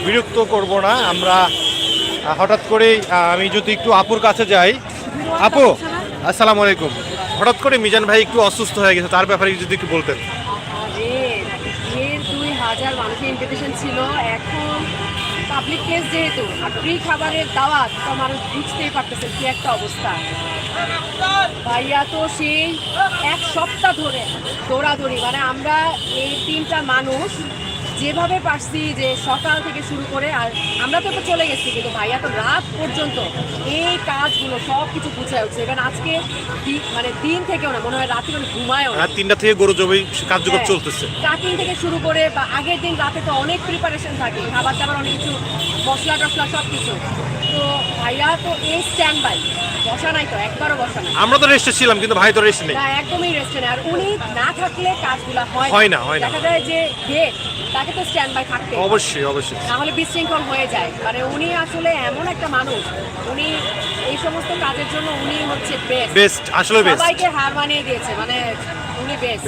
বিরক্ত করব না। আমরা হঠাৎ করেই আমি যদি একটু আপুর কাছে যাই। আপু আসসালামু আলাইকুম। হঠাৎ করে মিজান ভাই একটু অসুস্থ হয়ে গেছে, তার ব্যাপারে যদি একটু বলতেন। আরে এর 2000 মানুষের ইনভিটেশন ছিল, এখন পাবলিক প্লেস যেহেতু আর ফ্রি খাবারের দাওয়াত, তো মানুষ বুঝতেই পারতেছে কি একটা অবস্থা। ভাইয়া তো সেই এক সপ্তাহ ধরে দৌড়াদৌড়ি, মানে আমরা এই তিনটা মানুষ যেভাবে পারছি, যে সকাল থেকে শুরু করে, আর আমরা তো চলে গেছি, কিন্তু ভাইয়া তো রাত পর্যন্ত এই কাজগুলো সব কিছু গুছায় উঠছে। এবং আজকে মানে দিন থেকেও না, মনে হয় রাতে কোনো ঘুমায়ও না। রাত 3টা থেকে গরু জমি কার্যক্রম চলতেছে। কাটিং থেকে শুরু করে, বা আগের দিন রাতে তো অনেক প্রিপারেশন থাকে, খাবার দাবার অনেক কিছু, মশলা টশলা সব কিছু। তো ভাইয়া তো এই স্ট্যান্ড বাই, বসা নাই তো, একবারও বসা নাই। আমরা তো রেস্টে ছিলাম, কিন্তু ভাই তো রেস্ট নেই। না, একদমই রেস্টে নেই। আর উনি না থাকলে কাজগুলো হয় না। দেখা যায় যে হেড, তাকে তো স্ট্যান্ড বাই থাকতে, অবশ্যই অবশ্যই। না হলে বিশৃঙ্খল হয়ে যায়। মানে উনি আসলে এমন একটা মানুষ, উনি এই সমস্ত কাজের জন্য উনি হচ্ছে বেস্ট, বেস্ট, আসলে বেস্ট। সবাইকে হার মানিয়ে দিয়েছে, মানে উনি বেস্ট।